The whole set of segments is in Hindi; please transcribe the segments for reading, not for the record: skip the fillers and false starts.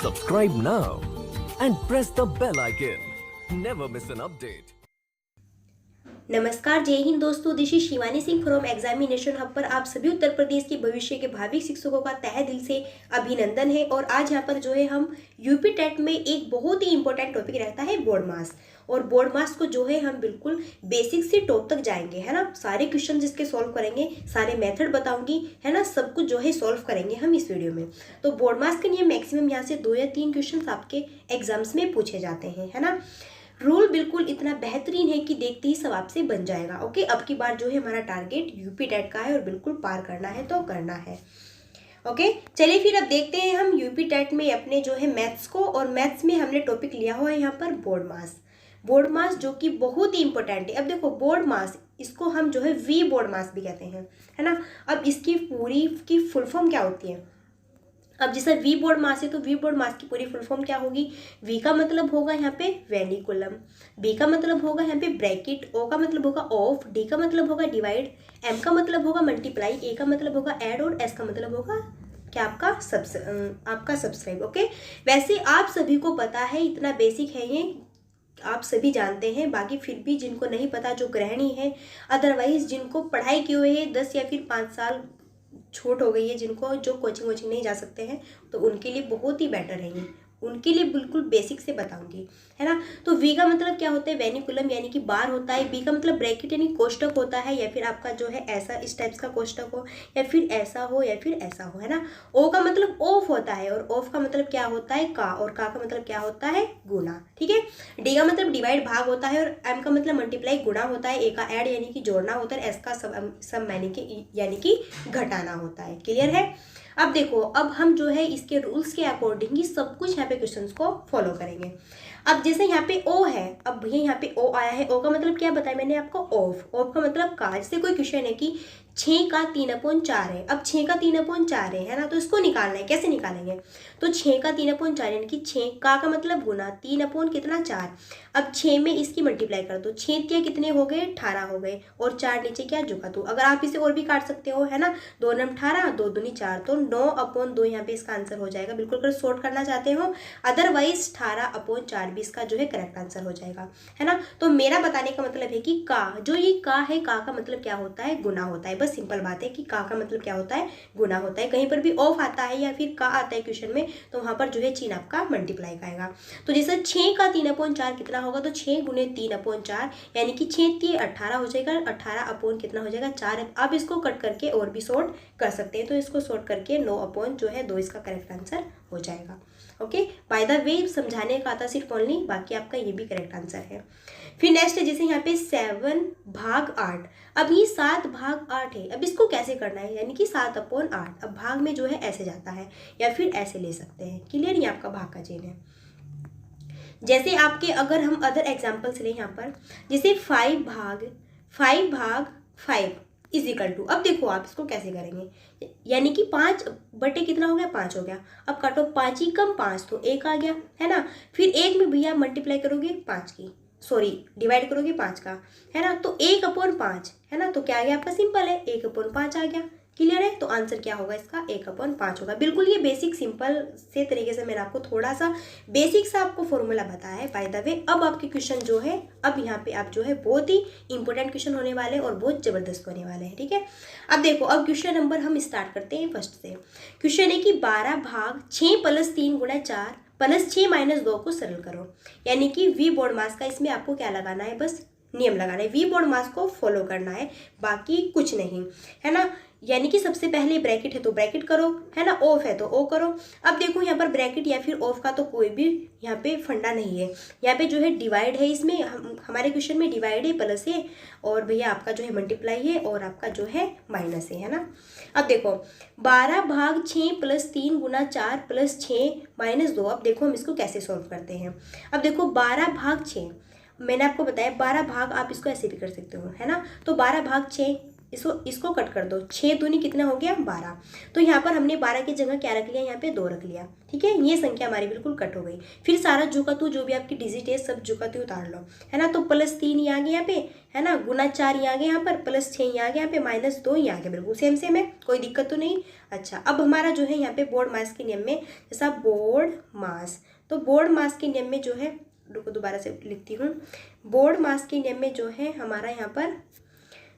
Subscribe now and press the bell icon. Never miss an update. नमस्कार, जय हिंद दोस्तों। This is Shivani Singh from examination hub पर आप सभी उत्तर प्रदेश के भविष्य के भावी शिक्षकों का तहे दिल से अभिनंदन है। और आज यहाँ पर जो है हम यूपी टेट में एक बहुत ही इंपॉर्टेंट टॉपिक रहता है बोर्ड मास। और बोर्ड मास को जो है हम बिल्कुल बेसिक से टॉप तक जाएंगे, है ना। सारे क्वेश्चन जिसके सॉल्व करेंगे, सारे मेथड बताऊंगी, है ना। सब कुछ जो है सॉल्व करेंगे हम इस वीडियो में। तो बोर्ड मास के लिए मैक्सिमम यहाँ से 2 या 3 क्वेश्चन आपके एग्जाम्स में पूछे जाते हैं, है ना। रूल बिल्कुल इतना बेहतरीन है कि देखते ही सब आपसे बन जाएगा। ओके, अब की बार जो है हमारा टारगेट यूपी टेट का है और बिल्कुल पार करना है तो करना है। ओके, चलिए फिर अब देखते हैं हम यूपी टेट में अपने जो है मैथ्स को। और मैथ्स में हमने टॉपिक लिया हुआ है यहाँ पर बोर्ड मास। बोर्ड मास जो कि बहुत ही इंपॉर्टेंट है। अब देखो बोर्ड मास, इसको हम जो है वी बोर्ड मास भी कहते हैं, है ना। अब इसकी पूरी की फुल फॉर्म क्या होती है? अब जैसे वी बोर्ड मास है तो वी बोर्ड मास की पूरी फुल फॉर्म क्या होगी? वी का मतलब होगा यहाँ पे वेनिकुलम, बी का मतलब होगा यहाँ पे ब्रैकेट, ओ का मतलब होगा ऑफ, डी का मतलब होगा डिवाइड, एम का मतलब होगा मल्टीप्लाई, ए का मतलब होगा ऐड और एस का मतलब होगा क्या? आपका सब्सक्राइब। ओके, वैसे आप सभी को पता है, इतना बेसिक है ये, आप सभी जानते हैं। बाकी फिर भी जिनको नहीं पता, जो गृहिणी है, अदरवाइज जिनको पढ़ाई की हुई है 10 या फिर 5 साल छूट हो गई है, जिनको जो कोचिंग वोचिंग नहीं जा सकते हैं, तो उनके लिए बहुत ही बेटर है ये। उनके लिए बिल्कुल बेसिक से बताऊंगी, है ना। तो वी का मतलब क्या होता है? वेनिकुलम यानी कि बार होता है। बी का मतलब ब्रैकेट यानी कोष्टक होता है, या फिर आपका जो है ऐसा इस टाइप्स का कोष्टक हो, या फिर ऐसा हो, या फिर ऐसा हो, है ना। ओ का मतलब ऑफ होता है, और ऑफ का मतलब क्या होता है? का। और का मतलब क्या होता है? गुना, ठीक है। डी का मतलब डिवाइड भाग होता है, और एम का मतलब मल्टीप्लाई गुणा होता है, ए का ऐड यानी कि जोड़ना होता है, एस का सम यानी कि घटाना होता है। क्लियर है? अब देखो, अब हम जो है इसके रूल्स के अकॉर्डिंग ही सब कुछ यहाँ पे क्वेश्चंस को फॉलो करेंगे। अब जैसे यहाँ पे ओ है, अब भैया यहाँ पे ओ आया है, ओ का मतलब क्या बताया मैंने आपको? ऑफ। ऑफ का मतलब का। जैसे कोई क्वेश्चन है कि 6 का 3/4 है। अब 6 का 3/4 है ना, तो इसको निकालना है। कैसे निकालेंगे? तो 6 का 3/4 यानी कि 6 का मतलब गुना 3 कितना 4। अब 6 में इसकी मल्टीप्लाई कर दो, 6 कितने हो गए? 18 हो गए, और 4 नीचे क्या झुका दो। अगर आप इसे और भी काट सकते हो, है ना। 2 9 18, 2 दूनी 4, तो 9/2 यहाँ पे इसका आंसर हो जाएगा। बिल्कुल अगर शॉर्ट करना चाहते हो, अदरवाइज 18/4 भी इसका जो है करेक्ट आंसर हो जाएगा, है ना। तो मेरा बताने का मतलब है कि का, जो ये का है, का का मतलब क्या होता है? गुना होता है। बस सिंपल बात है कि का का मतलब क्या होता है? गुना होता है। कहीं पर भी ऑफ आता है या फिर का आता है क्वेश्चन में, तो वहां पर जो है चिन्ह आपका मल्टीप्लाई का आएगा। तो जैसे 6 का 3/4 कितना होगा? तो 6 गुने 3/4 यानी कि 6 3 18 हो जाएगा। 18 कितना हो जाएगा? 4। अब इसको कट करके और भी शॉर्ट कर सकते हैं, तो इसको शॉर्ट करके 9 जो है 2 इसका करेक्ट आंसर हो जाएगा। ओके, बाय द वे समझाने का आता सिर्फ ओनली, बाकी आपका ये भी करेक्ट आंसर है। फिर नेक्स्ट है जैसे यहाँ पे 7/8। अब ये 7/8 है। अब इसको कैसे करना है? यानी कि 7/8। अब भाग में जो है ऐसे जाता है, या फिर ऐसे ले सकते हैं। क्लियर? ये आपका भाग का चिन्ह है। जैसे आपके अगर हम अदर एग्जाम्पल्स लें यहाँ पर, जैसे 5/5 इज इक्वल टू। अब देखो आप इसको कैसे करेंगे, यानी कि 5 बटे कितना हो गया? 5 हो गया। अब काटो, 5 ही कम 5 तो 1 आ गया, है ना। फिर 1 में भैया मल्टीप्लाई करोगे 5 की, सॉरी डिवाइड करोगे 5 का, है ना। तो 1/5, है ना। तो क्या आ गया आपका? सिंपल है, 1/5 आ गया। क्लियर है? तो आंसर क्या होगा इसका? 1/5 होगा। बिल्कुल ये बेसिक सिंपल से तरीके से मैंने आपको थोड़ा सा बेसिक सा आपको फॉर्मूला बताया है। बाय द वे अब आपके क्वेश्चन जो है, अब यहाँ पे आप जो है बहुत ही इंपॉर्टेंट क्वेश्चन होने वाले हैं और बहुत जबरदस्त होने वाले हैं, ठीक है। अब देखो, अब क्वेश्चन नंबर हम स्टार्ट करते हैं फर्स्ट से। क्वेश्चन है कि 12/6 + 3 × 4 + 6 - 2 को सरल करो। यानी कि वी बोर्ड मास का इसमें आपको क्या लगाना है? बस नियम लगाना है, वी बोर्ड मास को फॉलो करना है, बाकी कुछ नहीं, है ना। यानी कि सबसे पहले ब्रैकेट है तो ब्रैकेट करो, है ना। ऑफ है तो ओ करो। अब देखो यहाँ पर ब्रैकेट या फिर ऑफ का तो कोई भी यहाँ पे फंडा नहीं है। यहाँ पे जो है डिवाइड है, इसमें हमारे क्वेश्चन में डिवाइड है, प्लस है, और भैया आपका जो है मल्टीप्लाई है, और आपका जो है माइनस है ना। अब देखो 12/6 + 3 × 4 + 6 - 2। अब देखो हम इसको कैसे सॉल्व करते हैं। अब देखो 12/6 मैंने आपको बताया, 12 भाग आप इसको ऐसे भी कर सकते हो, है ना। तो 12/6 इसको कट कर दो, 6 दूनी कितना हो गया 12। तो यहाँ पर हमने 12 की जगह क्या रख लिया, यहाँ पे 2 रख लिया, ठीक है। ये संख्या हमारी बिल्कुल कट हो गई। फिर सारा जुका तू जो भी आपकी डिजिट है सब जुका तू उतार लो, है ना। तो +3 यहाँ आ गया यहाँ पे, है ना, गुना 4 यहाँ आ गया यहाँ पर, +6 यहाँ आ गया यहाँ पे, -2 यहाँ आ गया, बिल्कुल सेम सेम है, कोई दिक्कत तो नहीं। अच्छा, अब हमारा जो है यहाँ पे बोर्ड मास के नियम में, जैसा बोर्ड मास, तो बोर्ड मास के नियम में जो है, रुको दोबारा से लिखती हूँ, बोर्ड मास के नियम में जो है हमारा यहाँ पर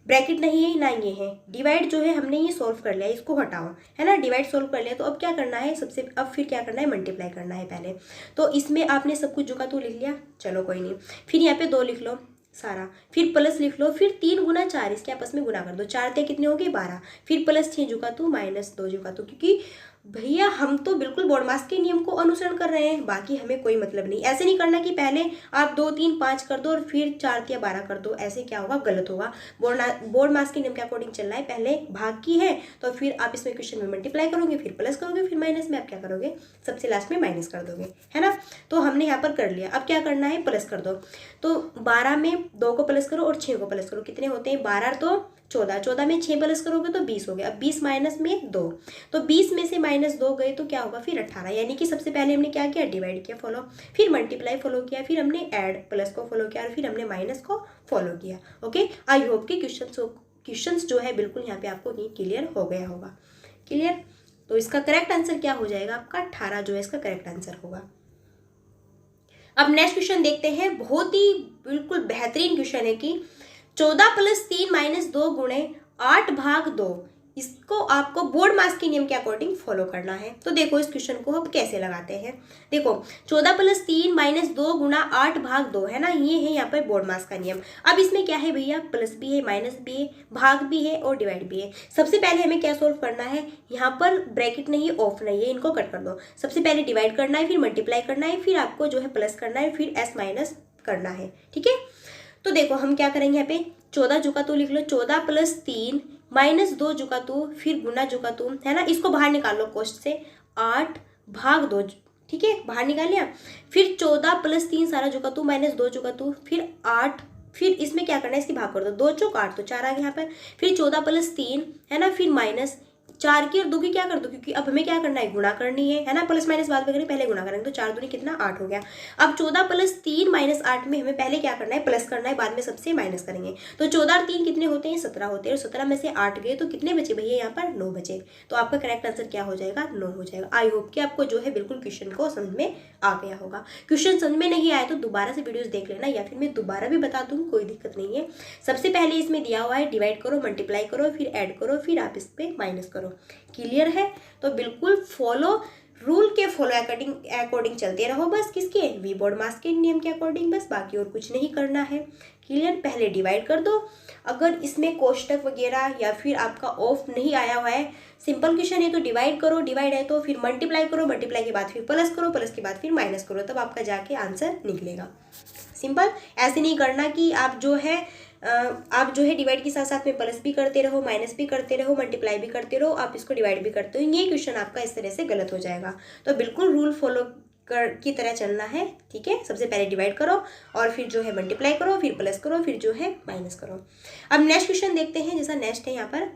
ब्रैकेट नहीं है ना, ये है डिवाइड, जो है हमने ये सॉल्व कर लिया, इसको हटाओ, है ना, डिवाइड सॉल्व कर लिया। तो अब क्या करना है, अब फिर क्या करना है, मल्टीप्लाई करना है पहले। तो इसमें आपने सब कुछ जुका तू लिख लिया, चलो कोई नहीं। फिर यहाँ पे 2 लिख लो सारा, फिर प्लस लिख लो, फिर 3 गुना 4 इसके आपस में गुना कर दो, 4 ते कितने हो गए 12, फिर +6 जुका तू -2 जुका तू, क्योंकि भैया हम तो बिल्कुल बोर्ड मास के नियम को अनुसरण कर रहे हैं, बाकी हमें कोई मतलब नहीं। ऐसे नहीं करना कि पहले आप 2 3 5 कर दो और फिर 4 या 12 कर दो, ऐसे क्या होगा, गलत होगा। बोर्ड मास के नियम के अकॉर्डिंग चल रहा है, पहले भाग की है तो फिर आप इसमें क्वेश्चन में मल्टीप्लाई करोगे, फिर प्लस करोगे, फिर माइनस में आप क्या करोगे, सबसे लास्ट में माइनस कर दोगे, है ना। तो हमने यहाँ पर कर लिया, अब क्या करना है, प्लस कर दो। तो 12 में 2 को प्लस करो और 6 को प्लस करो, कितने होते हैं 12 तो 14, 14 में 6 प्लस करोगे तो 20 हो गया। अब 20 माइनस में 2, तो 20 में से -2 गए तो क्या होगा, फिर 18। यानी कि सबसे पहले हमने क्या किया, डिवाइड किया फॉलो, फिर मल्टीप्लाई फॉलो किया, फिर हमने ऐड प्लस को फॉलो किया और फिर हमने माइनस को फॉलो किया। ओके, आई होप कि क्वेश्चंस जो है बिल्कुल यहाँ पे आपको क्लियर हो गया होगा। क्लियर, तो इसका करेक्ट आंसर क्या हो जाएगा, आपका 18 जो है इसका करेक्ट आंसर होगा। अब नेक्स्ट क्वेश्चन देखते हैं, बहुत ही बिल्कुल बेहतरीन क्वेश्चन है कि 14 + 3 - 2 गुणे 8 भाग 2, इसको आपको बोर्ड मास के नियम के अकॉर्डिंग फॉलो करना है। तो देखो इस क्वेश्चन को हम कैसे लगाते हैं। देखो 14 + 3 - 2 गुणा 8 भाग 2, है ना, ये है यहाँ पर बोर्ड मास का नियम। अब इसमें क्या है भैया, प्लस भी है, माइनस भी है, भाग भी है और डिवाइड भी है। सबसे पहले हमें क्या सोल्व करना है, यहाँ पर ब्रैकेट नहीं ऑफ नहीं है, इनको कट कर दो। सबसे पहले डिवाइड करना है, फिर मल्टीप्लाई करना है, फिर आपको जो है प्लस करना है, फिर S- करना है, ठीक है। तो देखो हम क्या करेंगे, यहाँ पे 14 जुका तू लिख लो, 14 + 3 - 2 जुका तू, फिर गुना जुका तू, है ना, इसको बाहर निकाल लो कोष्ट से, 8 भाग 2, ठीक है, बाहर निकाल लिया। फिर 14 + 3 सारा जुका तू -2 जुका तू, फिर 8, फिर इसमें क्या करना है, इसकी भाग कर दो, 2 चौक 8 तो 4 आ गया यहाँ पर। फिर 14 + 3, है ना, फिर -4 की और 2 की क्या कर दो, क्योंकि अब हमें क्या करना है, गुणा करनी है ना, प्लस माइनस बाद में करेंगे, पहले गुणा करेंगे, तो 4 दूनी कितना 8 हो गया। अब 14 + 3 - 8 में हमें पहले क्या करना है, प्लस करना है, बाद में सबसे माइनस करेंगे। तो 14 और 3 कितने होते हैं, 17 होते हैं, और 17 में से 8 गए तो कितने बचे भैया, यहाँ पर 9 बचे। तो आपका करेक्ट आंसर क्या हो जाएगा, 9 हो जाएगा। आई होप कि आपको जो है बिल्कुल क्वेश्चन को समझ में आ गया होगा। क्वेश्चन समझ में नहीं आया तो दोबारा से वीडियोस देख लेना, या फिर मैं दोबारा भी बता दूँ, कोई दिक्कत नहीं है। सबसे पहले इसमें दिया हुआ है डिवाइड करो, मल्टीप्लाई करो, फिर ऐड करो, फिर आप इस पर माइनस करो। क्लियर है, तो बिल्कुल फॉलो रूल के फॉलो अकॉर्डिंग चलते रहो, बस किसके, वी बोर्ड मास के नियम के अकॉर्डिंग, बस बाकी और कुछ नहीं करना है। क्लियर, पहले डिवाइड कर दो, अगर इसमें कोष्टक वगैरह या फिर आपका ऑफ नहीं आया हुआ है, सिंपल क्वेश्चन है तो डिवाइड करो, डिवाइड है तो फिर मल्टीप्लाई करो, मल्टीप्लाई के बाद फिर प्लस करो, प्लस के बाद फिर माइनस करो, तब आपका जाके आंसर निकलेगा। सिंपल, ऐसे नहीं करना कि आप जो है डिवाइड के साथ साथ में प्लस भी करते रहो, माइनस भी करते रहो, मल्टीप्लाई भी करते रहो, आप इसको डिवाइड भी करते हो, ये क्वेश्चन आपका इस तरह से गलत हो जाएगा। तो बिल्कुल रूल फॉलो की तरह चलना है, ठीक है। सबसे पहले डिवाइड करो और फिर जो है मल्टीप्लाई करो, फिर प्लस करो, फिर जो है माइनस करो। अब नेक्स्ट क्वेश्चन देखते हैं, जैसा नेक्स्ट है यहाँ पर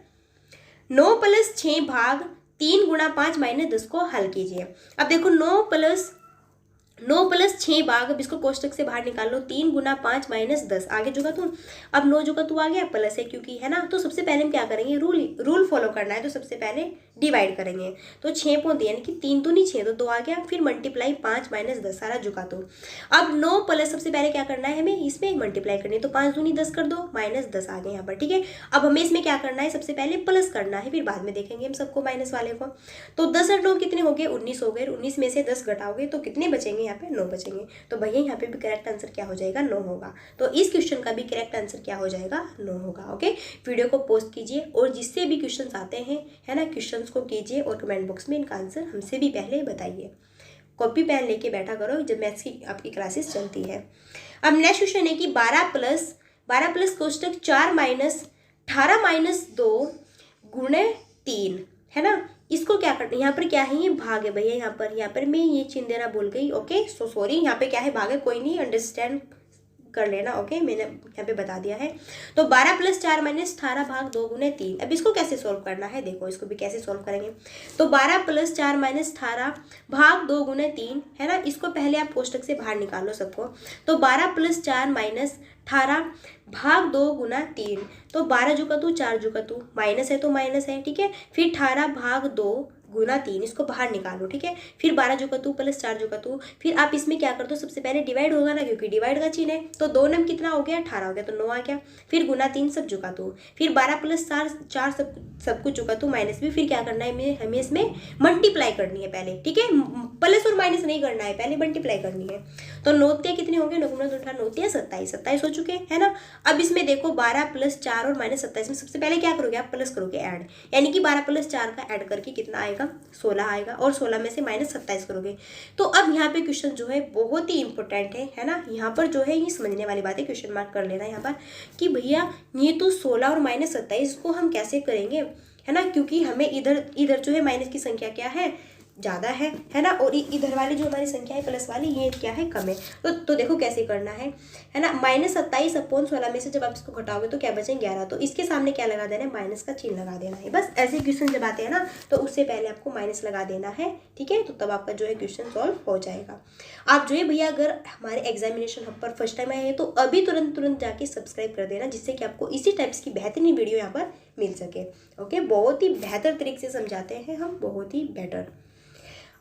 9 + 6 भाग 3 गुणा 5 - 10 को हल कीजिए। अब देखो 9 + 6 भाग, अब इसको कोष्टक से बाहर निकाल लो, 3 गुना 5 - 10, आगे जुगा तू, अब 9 जुगा तू आ गया, प्लस है क्योंकि, है ना। तो सबसे पहले हम क्या करेंगे, रूल फॉलो करना है, तो सबसे पहले डिवाइड करेंगे, तो 6 पोंते यानी कि 3 दूनी 6, तो 2 आ गया, फिर मल्टीप्लाई 5 - 10 सारा जुगा तू। अब 9 प्लस सबसे पहले क्या करना है, हमें इसमें मल्टीप्लाई करनी है, तो 5 दूनी 10 कर दो, -10 आ गए यहाँ पर, ठीक है। अब हमें इसमें क्या करना है, सबसे पहले प्लस करना है, फिर बाद में देखेंगे हम सबको माइनस वाले को। तो 10 और 9 कितने हो गए, 19 हो गए, 19 में से 10 घटाओगे तो कितने बचेंगे, यहाँ पे 9 बचेंगे। तो भैया यहाँ पे भी करेक्ट आंसर क्या हो जाएगा, 9 होगा। तो इस क्वेश्चन का भी करेक्ट आंसर क्या हो जाएगा, 9 होगा। ओके, वीडियो को पोस्ट कीजिए और जिससे भी क्वेश्चंस आते हैं, है ना, क्वेश्चंस को कीजिए और कमेंट बॉक्स में इनका आंसर हमसे भी पहले बताइए। कॉपी पेन लेके बैठा करो जब मैथ्स की आपकी क्लासेस चलती है। अब नेक्स्ट क्वेश्चन है कि 12 प्लस कोष्टक 4 - 18 - 2 गुणे 3, है ना। इसको क्या करना है, यहाँ पर क्या है, ये भाग है भैया, यहाँ पर मैं ये चिन्ह देना भूल गई। ओके, सो सॉरी, यहाँ पे क्या है, भाग है, कोई नहीं, अंडरस्टैंड कर लेना। ओके, मैंने यहाँ पे बता दिया है। तो 12 + 4 - 18 भाग 2 × 3। अब इसको कैसे सोल्व करना है, देखो इसको भी कैसे सोल्व करेंगे। तो 12 + 4 - 18 भाग 2 × 3 है ना, इसको पहले आप कोष्टक से बाहर निकालो सबको। तो 12 + 4 - 18 भाग 2 × 3। तो 12 जो का तू 4 जो का तू माइनस है तो माइनस है, ठीक है। फिर 18 भाग 2 × 3, इसको बाहर निकालो, ठीक है। फिर 12 जो का तू + 4 जो का तू, फिर आप इसमें क्या कर दो, सबसे पहले डिवाइड होगा ना, क्योंकि डिवाइड का चिन्ह है। तो 2 नम कितना हो गया, 18 हो गया, तो 9 आ गया। फिर गुना 3 सब जो का तू, फिर 12 + 4 सब कुछ जो का तू माइनस भी। फिर क्या करना है, हमें इसमें मल्टीप्लाई करनी है पहले, ठीक है। प्लस और माइनस नहीं करना है, पहले मल्टीप्लाई करनी है। तो 9 कितने हो गए, 9 × 18 9 27, 27 हो चुके हैं ना। अब इसमें देखो 12 + 4 और -27 में सबसे पहले क्या करोगे, आप प्लस करोगे ऐड, यानी कि 12 + 4 का ऐड करके कितना आएगा, 16 आएगा। और 16 में से -27 करोगे। तो अब यहाँ पे क्वेश्चन जो है बहुत ही इंपॉर्टेंट है ना। यहाँ पर जो है ये समझने वाली बात है, क्वेश्चन मार्क कर लेना यहाँ पर कि भैया ये तो 16 और -27 को हम कैसे करेंगे, है ना, क्योंकि हमें इधर जो है माइनस की संख्या क्या है, ज़्यादा है ना, और इधर वाली जो हमारी संख्या है प्लस वाली, ये क्या है, कम है। तो देखो कैसे करना है ना। -27/16 में से जब आप इसको घटाओगे तो क्या बचेंगे, 11। तो इसके सामने क्या लगा देना है, माइनस का चिन्ह लगा देना है। बस ऐसे क्वेश्चन जब आते हैं ना, तो उससे पहले आपको माइनस लगा देना है, ठीक है। तो तब आपका जो है क्वेश्चन सॉल्व हो जाएगा। आप जो है भैया अगर हमारे एग्जामिनेशन हब पर फर्स्ट टाइम आए हैं तो अभी तुरंत जाके सब्सक्राइब कर देना, जिससे कि आपको इसी टाइप्स की बेहतरीन वीडियो यहाँ पर मिल सके। ओके, बहुत ही बेहतर तरीके से समझाते हैं हम, बहुत ही बेटर।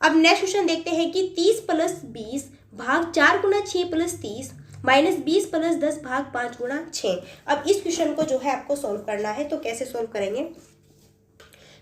अब नेक्स्ट क्वेश्चन देखते हैं कि 30 + 20 भाग 4 × 6 + 30 -20 + 10 भाग 5 × 6। अब इस क्वेश्चन को जो है आपको सॉल्व करना है। तो कैसे सॉल्व करेंगे,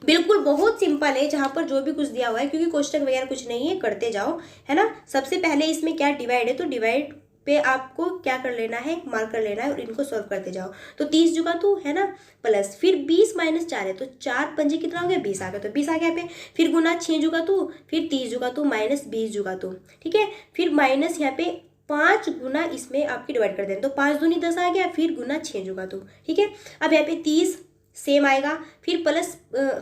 बिल्कुल बहुत सिंपल है, जहाँ पर जो भी कुछ दिया हुआ है, क्योंकि कोष्टक वगैरह कुछ नहीं है, करते जाओ, है ना। सबसे पहले इसमें क्या डिवाइड है, तो डिवाइड पे आपको क्या कर लेना है, मार्क कर लेना है और इनको सॉल्व करते जाओ। तो 30 जो का तू है ना, प्लस फिर 20 - 4 है, तो 4 पंजे कितना हो गया, 20 आ गया, तो 20 आ गया पे। फिर गुना 6 जो का तू, फिर 30 जो का तू -20 जो का तू, ठीक है। फिर माइनस यहाँ पे 5 गुना इसमें आपकी डिवाइड कर देना, तो 5 दूनी 10 आ गया। फिर गुना 6 जो का तू, ठीक है। अब यहाँ पे 30 सेम आएगा, फिर प्लस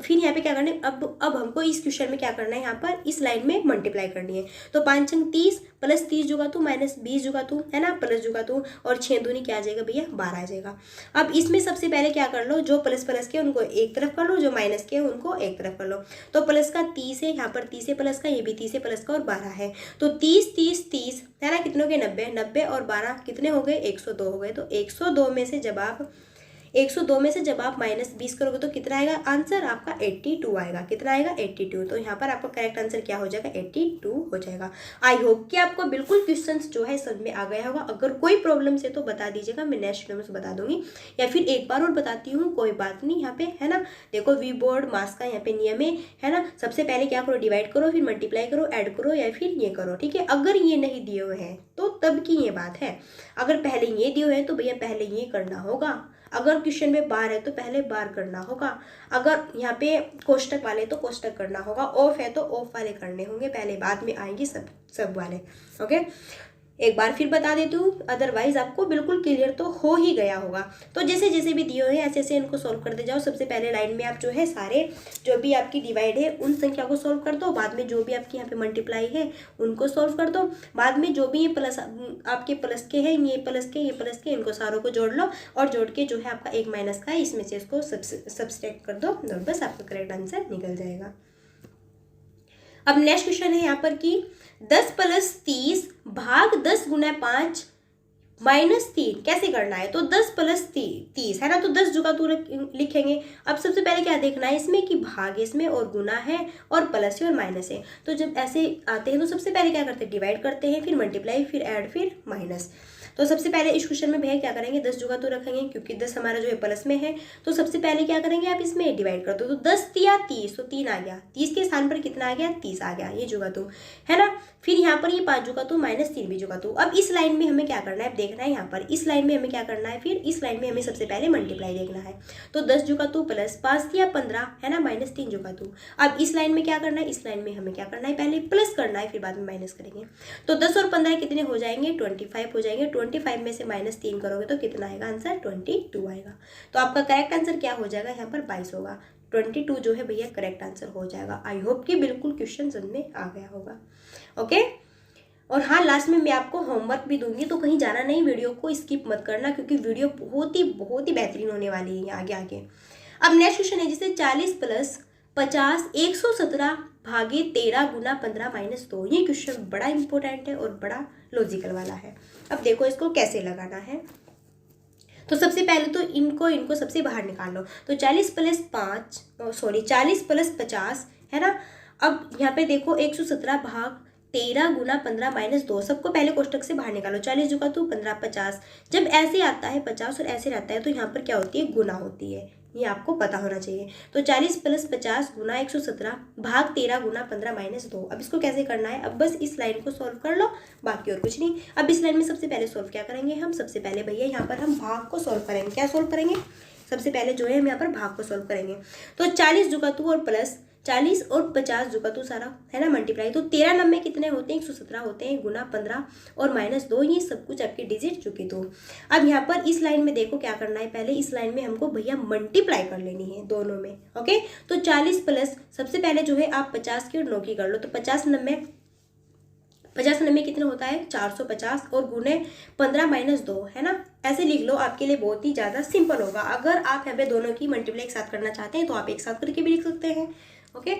फिर यहाँ पे क्या करना है, अब हमको इस क्वेश्चन में क्या करना है, यहाँ पर इस लाइन में मल्टीप्लाई करनी है। तो 5 × 30 + 30 जो का तू -20 जो का तू, है ना, प्लस जो का तू, और 6 दूनी क्या आ जाएगा भैया, 12 आ जाएगा। अब इसमें सबसे पहले क्या कर लो, जो प्लस के उनको एक तरफ कर लो, जो माइनस के उनको एक तरफ कर लो। तो प्लस का 30 है, यहाँ पर 30 है प्लस का, ये भी 30 है प्लस का, और 12 है। तो 30 है ना, कितने हो गए, 90 और 12 कितने हो गए, 102 हो गए। तो 102 में से जब आप -20 करोगे तो कितना आएगा आंसर आपका, 82 आएगा। कितना आएगा, 82। तो यहाँ पर आपका करेक्ट आंसर क्या हो जाएगा, 82 हो जाएगा। आई होप कि आपको बिल्कुल क्वेश्चंस जो है समझ में आ गया होगा। अगर कोई प्रॉब्लम है तो बता दीजिएगा, मैं नेक्स्ट वीडियो में से बता दूंगी, या फिर एक बार और बताती हूँ, कोई बात नहीं। यहाँ पे है ना, देखो वी बोर्ड मास का यहाँ पे नियम है ना। सबसे पहले क्या करो, डिवाइड करो, फिर मल्टीप्लाई करो, ऐड करो, या फिर ये करो, ठीक है। अगर ये नहीं दिए हुए हैं तो तब की ये बात है। अगर पहले ये दिए हुए हैं तो भैया पहले ये करना होगा। अगर क्वेश्चन में बार है तो पहले बार करना होगा। अगर यहाँ पे कोष्टक वाले तो कोष्टक करना होगा, ऑफ है तो ऑफ वाले करने होंगे पहले, बाद में आएंगे सब वाले। ओके, एक बार फिर बता देती हूँ, अदरवाइज आपको बिल्कुल क्लियर तो हो ही गया होगा। तो जैसे जैसे भी दिए हुए हैं ऐसे इनको सॉल्व करते जाओ। सबसे पहले लाइन में आप जो है सारे जो भी आपकी डिवाइड है उन संख्या को सॉल्व कर दो, बाद में जो भी आपकी यहाँ पे मल्टीप्लाई है उनको सॉल्व कर दो, बाद में जो भी ये प्लस आपके प्लस के हैं, ये प्लस के इनको सारों को जोड़ लो, और जोड़ के जो है आपका एक माइनस का है इसमें से इसको सब्सट्रैक्ट कर दो, और बस आपका करेक्ट आंसर निकल जाएगा। अब नेक्स्ट क्वेश्चन है यहाँ पर कि 10 + 30 भाग 10 × 5 -3 कैसे करना है। तो 10 + 30 है ना, तो 10 जो का तू लिखेंगे। अब सबसे पहले क्या देखना है इसमें कि भाग इसमें और गुना है और प्लस है और माइनस है। तो जब ऐसे आते हैं तो सबसे पहले क्या करते हैं, डिवाइड करते हैं, फिर मल्टीप्लाई, फिर ऐड, फिर माइनस। तो सबसे पहले इस क्वेश्चन में भैया क्या करेंगे, 10 जो का तो रखेंगे, क्योंकि 10 हमारा जो है प्लस में है। तो सबसे पहले क्या करेंगे, आप इसमें डिवाइड कर दो, तो 10 × 30 तो 3 आ गया। 30 के स्थान पर कितना आ गया, 30 आ गया, ये जो का तो है ना। फिर यहाँ पर ये 5 जो का तो -3 भी जो का तो। अब इस लाइन में हमें क्या करना है, देखना है यहाँ पर इस लाइन में हमें क्या करना है, फिर इस लाइन में हमें सबसे पहले मल्टीप्लाई देखना है। तो 10 जो का तो प्लस 5 × 15 है ना, -3 जो का तो। अब इस लाइन में क्या करना है, इस लाइन में हमें क्या करना है, पहले प्लस करना है, फिर बाद में माइनस करेंगे। तो 10 और 15 कितने हो जाएंगे, 25 हो जाएंगे। 25 में से -3 करोगे तो कितना आएगा आंसर, 22 आएगा। तो आपका करेक्ट आंसर क्या हो जाएगा, यहाँ पर 22 होगा। 22 जो है भैया करेक्ट आंसर हो जाएगा। आई होप कि बिल्कुल क्वेश्चन समझ में आ गया होगा। ओके, और हाँ, लास्ट में मैं आपको होमवर्क भी दूंगी, तो कहीं जाना नहीं, वीडियो को स्किप मत करना क्योंकि वीडियो बहुत ही बेहतरीन होने वाली है आगे आगे। अब नेक्स्ट क्वेश्चन है जैसे 40 प्लस 50 117 भागे 13 गुना 15 माइनस 2। ये क्वेश्चन बड़ा इंपॉर्टेंट है और बड़ा लॉजिकल वाला है। अब देखो इसको कैसे लगाना है। तो सबसे पहले तो इनको सबसे बाहर निकाल लो। तो 40 प्लस 50 है ना। अब यहाँ पे देखो 117 भाग 13 गुना 15 माइनस 2, सबको पहले कोष्टक से बाहर निकालो। 40 जुगा तो 15 50, जब ऐसे आता है 50 और ऐसे रहता है तो यहाँ पर क्या होती है, गुना होती है, ये आपको पता होना चाहिए। तो 40 प्लस 50 गुना 117 भाग 13 गुना 15 माइनस 2। अब इसको कैसे करना है, अब बस इस लाइन को सॉल्व कर लो, बाकी और कुछ नहीं। अब इस लाइन में सबसे पहले सॉल्व क्या करेंगे हम, सबसे पहले भैया यहाँ पर हम भाग को सॉल्व करेंगे। क्या सॉल्व करेंगे, सबसे पहले जो है हम यहाँ पर भाग को सॉल्व करेंगे। तो 40 जुगा तू और प्लस 40 और 50 जुगा तो सारा है ना मल्टीप्लाई, तो 13 नंबर कितने होते हैं, 117 होते हैं, गुना 15 और माइनस 2, ये सब कुछ आपके डिजिट चुके। तो अब यहाँ पर इस लाइन में देखो क्या करना है, पहले इस लाइन में हमको भैया मल्टीप्लाई कर लेनी है दोनों में। ओके, तो 40 प्लस सबसे पहले जो है आप 50 की और 9 की कर लो। तो 50 नंबर कितना होता है, 450 और गुने 15 माइनस 2 है ना। ऐसे लिख लो, आपके लिए बहुत ही ज़्यादा सिंपल होगा। अगर आप यहाँ पे दोनों की मल्टीप्लाई एक साथ करना चाहते हैं तो आप एक साथ करके भी लिख सकते हैं। ओके,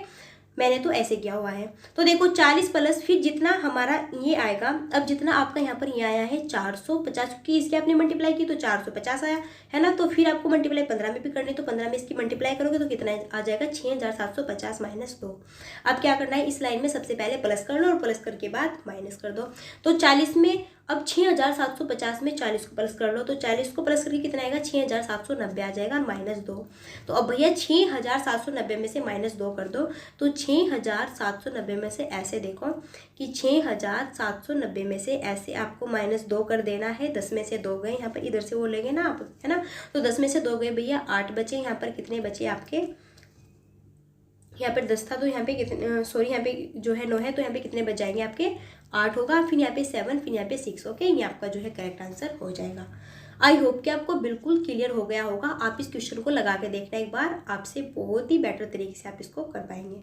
मैंने तो ऐसे किया हुआ है। तो देखो 40 प्लस फिर जितना हमारा ये आएगा, अब जितना आपका यहाँ पर ये आया है 450, क्योंकि इसकी आपने मल्टीप्लाई की तो 450 आया है ना। तो फिर आपको मल्टीप्लाई 15 में भी करनी, तो 15 में इसकी मल्टीप्लाई करोगे तो कितना आ जाएगा, 6750 माइनस 2। अब क्या करना है, इस लाइन में सबसे पहले प्लस कर लो और प्लस करके बाद माइनस कर दो। तो 40 में अब 6750 में 40 को प्लस कर लो, तो 40 को प्लस करके कितना आएगा, 6790 आ जाएगा माइनस 2। तो अब भैया 6790 में से माइनस 2 कर दो। तो 6790 में से ऐसे देखो कि 6790 में से ऐसे आपको माइनस 2 कर देना है। 10 में से 2 गए, यहाँ पर इधर से वो लेंगे ना आप, है ना। तो 10 में से 2 गए भैया, 8 बचे। यहाँ पर कितने बचे आपके, यहाँ पर 10 था तो यहाँ पे कितने, सॉरी यहाँ पे जो है 9 है, तो यहाँ पे कितने बच जाएंगे आपके, 8 होगा, फिर यहाँ पे 7, फिर यहाँ पे 6। ओके, ये आपका जो है करेक्ट आंसर हो जाएगा। आई होप कि आपको बिल्कुल क्लियर हो गया होगा। आप इस क्वेश्चन को लगा के देखना एक बार, आपसे बहुत ही बेटर तरीके से आप इसको कर पाएंगे।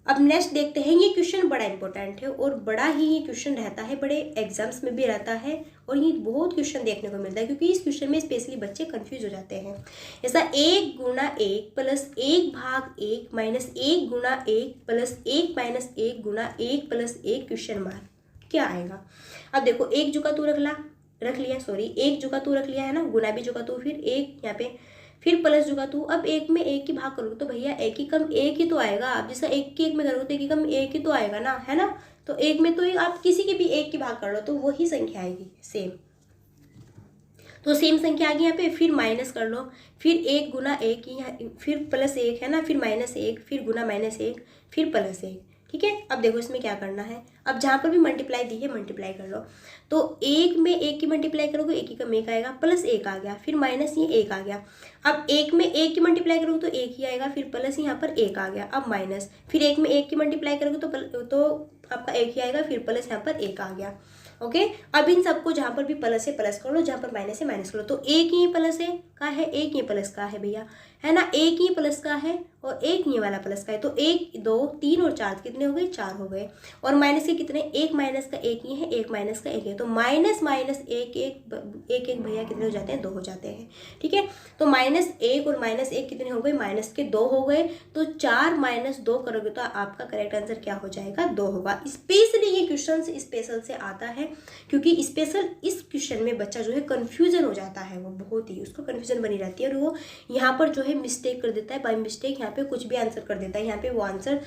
अब नेक्स्ट देखते हैं, ये क्वेश्चन बड़ा इंपॉर्टेंट है और बड़ा ही ये क्वेश्चन रहता है, बड़े एग्जाम्स में भी रहता है और ये बहुत क्वेश्चन देखने को मिलता है, क्योंकि इस क्वेश्चन में स्पेशली बच्चे कंफ्यूज हो जाते हैं। ऐसा 1 गुना 1 प्लस 1 भाग 1 माइनस 1 गुना 1 प्लस 1 माइनस 1 गुना 1 प्लस 1 क्वेश्चन मार्क, क्या आएगा। अब देखो 1 जुगा तू रख लिया, 1 जुगा तू रख लिया है ना, गुना भी जुगा तू, फिर 1 यहाँ पे, फिर प्लस जुगा तू। अब 1 में 1 की भाग करोगे तो भैया 1 की कम 1 ही तो आएगा। आप जैसा 1 की 1 में करोगे तो 1 की कम 1 ही तो आएगा ना, है ना। तो 1 में तो आप किसी की भी 1 की भाग कर लो तो वही संख्या आएगी सेम। तो सेम संख्या आ गई यहाँ पे, फिर माइनस कर लो, फिर 1 गुना 1 यहाँ, फिर प्लस 1 है ना, फिर माइनस 1, फिर गुना माइनस 1, फिर प्लस 1। ठीक है, अब देखो इसमें क्या करना है, अब जहाँ पर भी मल्टीप्लाई दी है मल्टीप्लाई कर लो। तो 1 में 1 की मल्टीप्लाई करोगे 1 की कम 1 आएगा, प्लस 1 आ गया, फिर माइनस ये 1 आ गया। अब 1 में 1 की मल्टीप्लाई करोगे तो 1 ही आएगा, फिर प्लस यहाँ पर 1 आ गया, अब माइनस, फिर 1 में 1 की मल्टीप्लाई करोगे तो आपका 1 ही आएगा, फिर प्लस यहाँ पर 1 आ गया। ओके, अब इन सबको जहाँ पर भी प्लस है प्लस कर लो, जहाँ पर माइनस है माइनस कर लो। तो एक ही प्लस है का है, एक ही प्लस का है भैया, है ना, एक ही प्लस का है और एक ये वाला प्लस का है। तो 1 2 3 और 4 कितने हो गए, 4 हो गए। और माइनस के कितने, एक माइनस का एक ही है, एक माइनस का एक है। तो माइनस माइनस एक एक भैया कितने हो जाते हैं, 2 हो जाते हैं। ठीक है, तो -1 और -1 कितने हो गए, माइनस के 2 हो गए। तो 4 - 2 करोगे तो आपका करेक्ट आंसर क्या हो जाएगा, 2 होगा। स्पेशली ये क्वेश्चन स्पेशल से आता है क्योंकि स्पेशल इस क्वेश्चन में बच्चा जो है कन्फ्यूजन हो जाता है, वो बहुत ही उसको कन्फ्यूजन बनी रहती है और वो यहाँ पर जो है मिस्टेक कर देता है, बाय मिस्टेक यहाँ पे कुछ भी आंसर कर देता है, यहाँ पे वो आंसर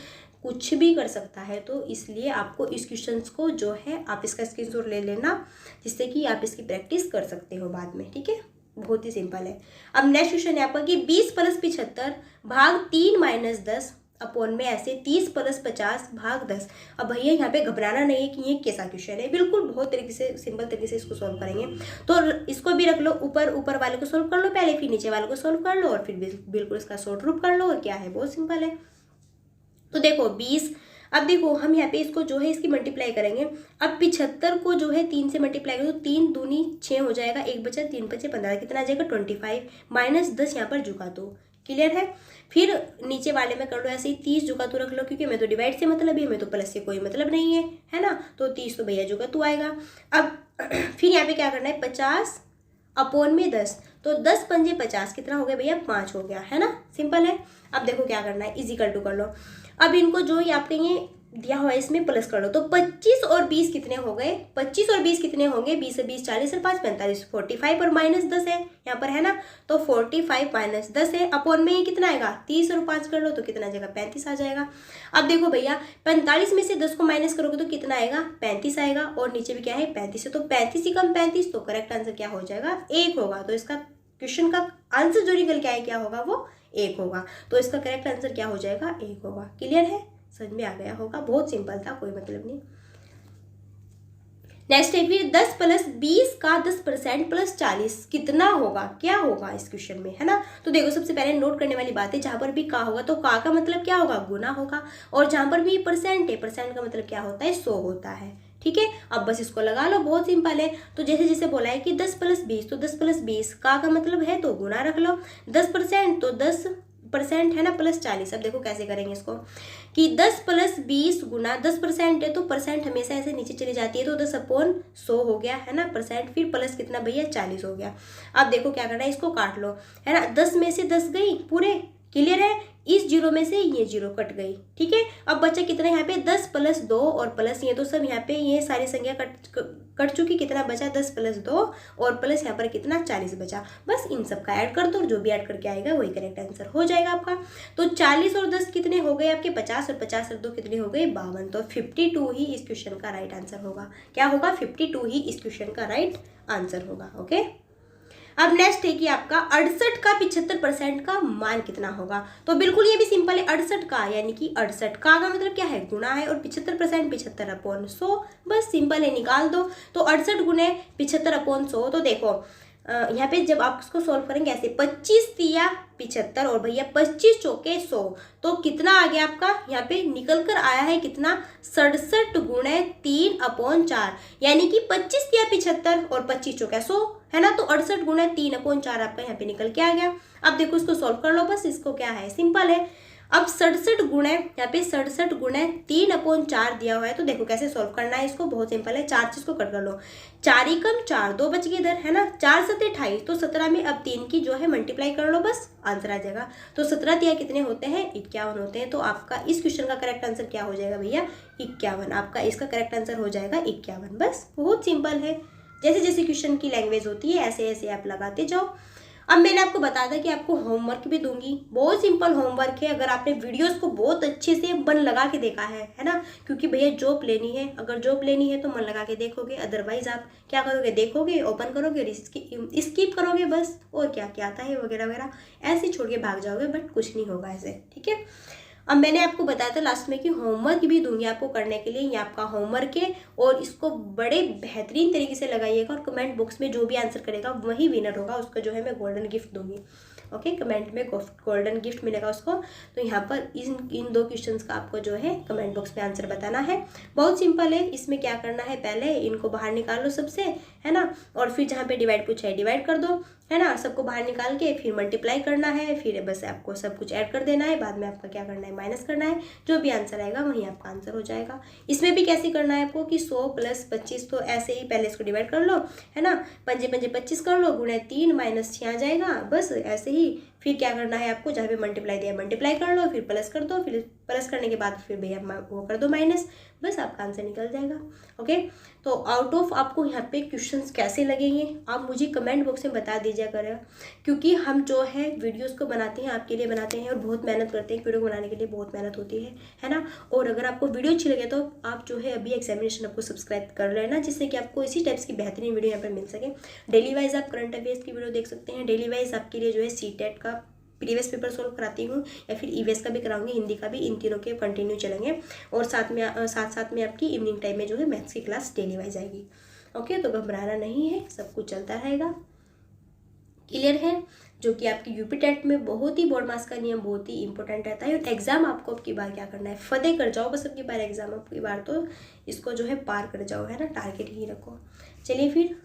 कुछ भी कर सकता है। तो इसलिए आपको इस क्वेश्चंस को जो है आप इसका स्क्रीनशॉट ले लेना, जिससे कि आप इसकी प्रैक्टिस कर सकते हो बाद में। ठीक है, बहुत ही सिंपल है। अब नेक्स्ट क्वेश्चन है आपका कि 20 + 75 भाग 3 - 10 अपॉन में ऐसे 30 + 50 भाग 10। अब भैया यहाँ पे घबराना नहीं है कि ये कैसा क्वेश्चन है, बिल्कुल बहुत तरीके से सिंपल तरीके से इसको सॉल्व करेंगे। तो इसको भी रख लो, ऊपर वाले को सॉल्व कर लो पहले, फिर नीचे वाले को सॉल्व कर लो और फिर बिल्कुल इसका शॉर्ट रूप कर लो। और क्या है, बहुत सिंपल है। तो देखो 20, अब देखो हम यहाँ पे इसको जो है इसकी मल्टीप्लाई करेंगे। अब 75 को जो है 3 से मल्टीप्लाई करो तो 3 दूनी 6 हो जाएगा, 1 बचा 3 बचे 15, कितना आ जाएगा 25 - 10 यहाँ पर झुका दो। क्लियर है। फिर नीचे वाले में कर लो ऐसे ही 30 जो का तू रख लो, क्योंकि मैं तो डिवाइड से मतलब है, मैं तो प्लस से कोई मतलब नहीं है ना। तो 30 तो भैया जो का तू आएगा। अब फिर यहाँ पे क्या करना है, 50 अपॉन में 10, तो 10 पंजे 50 कितना हो गया भैया, 5 हो गया, है ना, सिंपल है। अब देखो क्या करना है, इजिकल टू कर लो। अब इनको जो ही आपके ये दिया हुआ है इसमें प्लस कर लो, तो 25 और 20 कितने हो गए, 25 और 20 कितने होंगे, 20 से 20 40 और 5 45, 45 और माइनस 10 है यहाँ पर, है ना। तो 45 माइनस 10 है, अपॉन में ये कितना आएगा, 30 और 5 कर लो तो कितना आ जाएगा, 35 आ जाएगा। अब देखो भैया 45 में से 10 को माइनस करोगे तो कितना आएगा, 35 आएगा, और नीचे भी क्या है 35 है, तो 35 ही कम 35, तो करेक्ट आंसर क्या हो जाएगा, 1 होगा। तो इसका क्वेश्चन का आंसर जो निकल के आए क्या होगा, वो 1 होगा। तो इसका करेक्ट आंसर क्या हो जाएगा, 1 होगा। क्लियर है, समझ में आ गया होगा, बहुत सिंपल था, कोई मतलब नहीं। नेक्स्ट है फिर 10 प्लस 20 का 10% प्लस 40 कितना होगा, क्या होगा इस क्वेश्चन में, है ना। तो देखो सबसे पहले नोट करने वाली बात है, जहां पर भी का होगा तो का मतलब क्या होगा, गुना होगा, और जहां पर भी परसेंट है, परसेंट का मतलब क्या होता है, 100 होता है। ठीक है, अब बस इसको लगा लो, बहुत सिंपल है। तो जैसे जैसे बोला है कि 10 प्लस 20, तो 10 प्लस 20 का मतलब है तो गुना रख लो, 10% तो 10% है ना, प्लस 40। अब देखो कैसे करेंगे इसको, कि 10 प्लस 20 गुना 10% है, तो परसेंट हमेशा ऐसे नीचे चली जाती है, तो 10 अपॉन 100 हो गया, है ना, परसेंट, फिर प्लस कितना भैया 40 हो गया। अब देखो क्या करना है, इसको काट लो, है ना, 10 में से 10 गई पूरे, क्लियर है, इस जीरो में से ये जीरो कट गई। ठीक है, अब बचा कितना यहाँ पे, 10 प्लस 2 और प्लस ये तो सब यहाँ पे ये सारी संख्या कट चुकी, कितना बचा 10 प्लस 2 और प्लस यहाँ पर कितना 40 बचा। बस इन सब का ऐड कर दो, जो भी ऐड करके आएगा वही करेक्ट आंसर हो जाएगा आपका। तो 40 और 10 कितने हो गए आपके 50, और 50 और 2 कितने हो गए 52। तो 52 ही इस क्वेश्चन का राइट आंसर होगा। क्या होगा, 52 ही इस क्वेश्चन का राइट आंसर होगा। ओके, अब नेक्स्ट है कि आपका 68 का 75% का मान कितना होगा। तो बिल्कुल ये भी सिंपल है, 68 का यानी कि 68 का मतलब क्या है, गुना है, और 75% 75 अपॉन 100, बस सिंपल है, निकाल दो। तो 68 गुने 75 अपॉन 100, तो देखो यहाँ पे जब आप इसको सोल्व करेंगे ऐसे, 25 तिया 75 और भैया 25 चौके 100, तो कितना आ गया आपका, यहाँ पे निकल कर आया है कितना, 67 गुणे 3 अपॉन 4, यानी कि 25 तिया 75 और 25 चौके 100, है ना। तो 68 गुणे 3 अपॉन 4 आपका यहाँ पे निकल के आ गया। अब देखो इसको सोल्व कर लो, बस इसको क्या है, सिंपल है। अब 67 गुणे यहाँ पे 67 गुणे 3 अपॉन 4 दिया हुआ है, तो देखो कैसे सोल्व करना है इसको, बहुत सिंपल है, 4 चीज को कट कर लो, 4 ही कम 4, 2 बच गए इधर, है ना, 4 7 28, तो 17 में अब 3 की जो है मल्टीप्लाई कर लो, बस आंसर आ जाएगा। तो 17 तिया कितने होते हैं, 51 होते हैं। तो आपका इस क्वेश्चन का करेक्ट आंसर क्या हो जाएगा भैया, 51। आपका इसका करेक्ट आंसर हो जाएगा 51, बस बहुत सिंपल है। जैसे जैसे क्वेश्चन की लैंग्वेज होती है ऐसे ऐसे आप लगाते जाओ। अब मैंने आपको बताया था कि आपको होमवर्क भी दूंगी, बहुत सिंपल होमवर्क है, अगर आपने वीडियोस को बहुत अच्छे से मन लगा के देखा है ना, क्योंकि भैया जॉब लेनी है, अगर जॉब लेनी है तो मन लगा के देखोगे, अदरवाइज आप क्या करोगे, देखोगे, ओपन करोगे और स्किप करोगे बस, और क्या क्या आता है वगैरह वगैरह ऐसे छोड़ के भाग जाओगे, बट कुछ नहीं होगा ऐसे। ठीक है, अब मैंने आपको बताया था लास्ट में कि होमवर्क भी दूंगी आपको करने के लिए, ये आपका होमवर्क है, और इसको बड़े बेहतरीन तरीके से लगाइएगा, और कमेंट बॉक्स में जो भी आंसर करेगा वही विनर होगा, उसका जो है मैं गोल्डन गिफ्ट दूंगी। ओके, कमेंट में गोल्डन गिफ्ट मिलेगा उसको। तो यहाँ पर इन 2 क्वेश्चंस का आपको जो है कमेंट बॉक्स में आंसर बताना है, बहुत सिंपल है। इसमें क्या करना है, पहले इनको बाहर निकाल लो सबसे, है ना, और फिर जहाँ पे डिवाइड पूछा है डिवाइड कर दो, है ना, सबको बाहर निकाल के फिर मल्टीप्लाई करना है, फिर बस आपको सब कुछ ऐड कर देना है, बाद में आपका क्या करना है, माइनस करना है, जो भी आंसर आएगा वही आपका आंसर हो जाएगा। इसमें भी कैसे करना है आपको, कि 100 प्लस 25, तो ऐसे ही पहले इसको डिवाइड कर लो, है ना, 5 5 25 कर लो, गुणे 3 माइनस 6 आ जाएगा, बस ऐसे ही। फिर क्या करना है आपको, जहाँ पे मल्टीप्लाई दिया मल्टीप्लाई कर लो, फिर प्लस कर दो, फिर प्लस करने के बाद फिर भैया वो कर दो माइनस, बस आपका आंसर निकल जाएगा। ओके, तो आउट ऑफ आपको यहाँ पे क्वेश्चंस कैसे लगेंगे आप मुझे कमेंट बॉक्स में बता दीजिए करेगा, क्योंकि हम जो है वीडियोस को बनाते हैं आपके लिए बनाते हैं, और बहुत मेहनत करते हैं, वीडियो बनाने के लिए बहुत मेहनत होती है ना। और अगर आपको वीडियो अच्छी लगे तो आप जो है अभी एग्जामिनेशन आपको सब्सक्राइब कर लेना, जिससे कि आपको इसी टाइप्स की बेहतरीन वीडियो यहाँ पर मिल सके। डेली वाइज आप करंट अफेयर्स की वीडियो देख सकते हैं, डेली वाइज आपके लिए जो है सीटेट का प्रीवियस पेपर सोल्व कराती हूँ, या फिर ईवीएस का भी कराऊंगी, हिंदी का भी, इन तीनों के कंटिन्यू चलेंगे, और साथ में आपकी इवनिंग टाइम में जो है मैथ्स की क्लास डेली वाइज आएगी। ओके, तो घबराना नहीं है, सब कुछ चलता रहेगा। क्लियर है, जो कि आपकी यूपी टेट में बहुत ही बोर्ड मास का नियम बहुत ही इंपॉर्टेंट रहता है। और एग्जाम आपको अब की बार क्या करना है, फतेह कर जाओ बस अब की बार एग्जाम, अब की बार तो इसको जो है पार कर जाओ, है ना, टारगेट ही रखो। चलिए फिर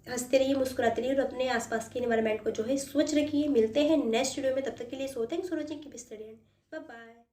हंसते रहिए, मुस्कुराते रहिए और अपने आसपास के एनवायरनमेंट को जो है स्वच्छ रखिए। मिलते हैं नेक्स्ट वीडियो में, तब तक के लिए so thanks for watching, keep studying, bye bye.